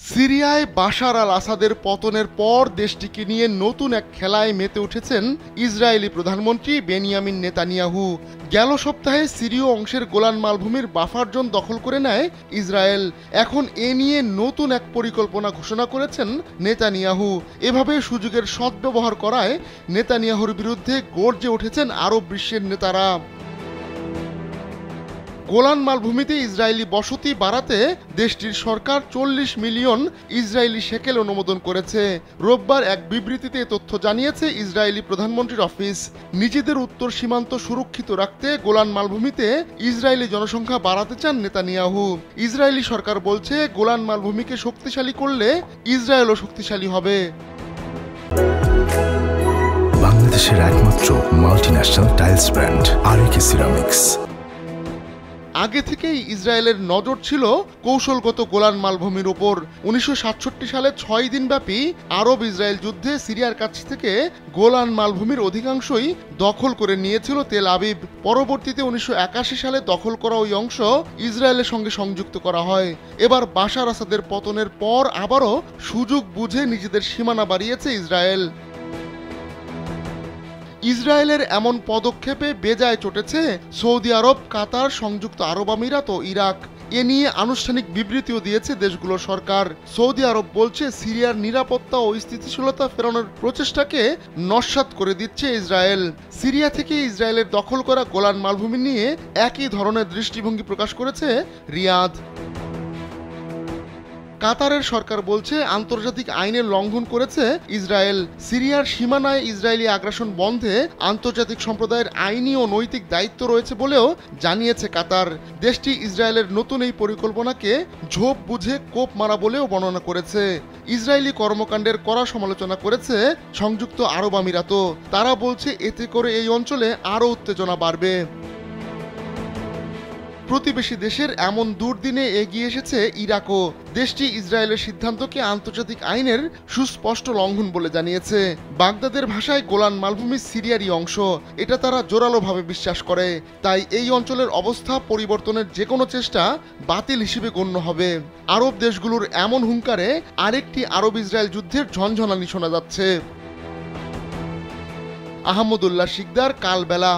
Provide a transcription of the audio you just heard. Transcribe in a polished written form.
সিরিয়ায় বাশার আল আসাদের পতনের পর দেশটিকে নিয়ে নতুন এক খেলায় মেতে উঠেছেন ইসরায়েলি প্রধানমন্ত্রী বেনিয়ামিন নেতানিয়াহু। গেল সপ্তাহে সিরীয় অংশের গোলান মালভূমির বাফার জোন দখল করে নেয় ইসরায়েল। এখন এ নিয়ে নতুন এক পরিকল্পনা ঘোষণা করেছেন নেতানিয়াহু। এভাবে সুযোগের সদ্ব্যবহার করায় নেতানিয়াহুর বিরুদ্ধে গর্জে উঠেছেন আরব বিশ্বের নেতারা। গোলান মালভূমিতে ইসরায়েলি বসতি বাড়াতে দেশটির সরকার ৪০ মিলিয়ন ইসরায়েলি শেকেল অনুমোদন করেছে। রোববার এক বিবৃতিতে এ তথ্য জানিয়েছে ইসরায়েলি প্রধানমন্ত্রীর অফিস। নিজেদের উত্তর সীমান্ত সুরক্ষিত রাখতে গোলান মালভূমিতে ইসরায়েলি জনসংখ্যা বাড়াতে চান নেতানিয়াহু। ইসরায়েলি সরকার বলছে, গোলান মালভূমিকে শক্তিশালী করলে ইসরায়েলও শক্তিশালী হবে। বাংলাদেশের একমাত্র মাল্টিন্যাশনাল টাইলস ব্র্যান্ড আরএকে সিরামিক্স। আগে থেকেই ইসরায়েলের নজর ছিল কৌশলগত গোলান মালভূমির ওপর। ১৯৬৭ সালে ৬ দিনব্যাপী আরব ইসরায়েল যুদ্ধে সিরিয়ার কাছ থেকে গোলান মালভূমির অধিকাংশই দখল করে নিয়েছিল তেল আবিব। পরবর্তীতে ১৯৮১ সালে দখল করা ওই অংশ ইসরায়েলের সঙ্গে সংযুক্ত করা হয়। এবার বাশার আসাদের পতনের পর আবারও সুযোগ বুঝে নিজেদের সীমানা বাড়িয়েছে ইসরায়েল। ইসরায়েলের এমন পদক্ষেপে বেজায় চটেছে সৌদি আরব, কাতার, সংযুক্ত আরব আমিরাত ও ইরাক। এ নিয়ে আনুষ্ঠানিক বিবৃতিও দিয়েছে দেশগুলোর সরকার। সৌদি আরব বলছে, সিরিয়ার নিরাপত্তা ও স্থিতিশীলতা ফেরানোর প্রচেষ্টাকে নস্যাৎ করে দিচ্ছে ইসরায়েল। সিরিয়া থেকে ইসরায়েলের দখল করা গোলান মালভূমি নিয়ে একই ধরনের দৃষ্টিভঙ্গি প্রকাশ করেছে রিয়াদ। কাতারের সরকার বলছে, আন্তর্জাতিক আইনের লঙ্ঘন করেছে ইসরায়েল। সিরিয়ার সীমানায় ইসরায়েলি আগ্রাসন বন্ধে আন্তর্জাতিক সম্প্রদায়ের আইনি ও নৈতিক দায়িত্ব রয়েছে বলেও জানিয়েছে কাতার। দেশটি ইসরায়েলের নতুন এই পরিকল্পনাকে ঝোপ বুঝে কোপ মারা বলেও বর্ণনা করেছে। ইসরায়েলি কর্মকাণ্ডের কড়া সমালোচনা করেছে সংযুক্ত আরব আমিরাত। তারা বলছে, এতে করে এই অঞ্চলে আরও উত্তেজনা বাড়বে। প্রতিবেশী দেশের এমন দুর্দিনে এগিয়ে এসেছে ইরাকও। দেশটি ইসরায়েলের সিদ্ধান্তকে আন্তর্জাতিক আইনের সুস্পষ্ট লঙ্ঘন বলে জানিয়েছে। বাগদাদের ভাষায় গোলান মালভূমি সিরিয়ারই অংশ, এটা তারা জোরালোভাবে বিশ্বাস করে। তাই এই অঞ্চলের অবস্থা পরিবর্তনের যে কোনো চেষ্টা বাতিল হিসেবে গণ্য হবে। আরব দেশগুলোর এমন হুঙ্কারে আরেকটি আরব ইসরায়েল যুদ্ধের ঝনঝনানি শোনা যাচ্ছে। আহমদুল্লাহ শিকদার, কালবেলা।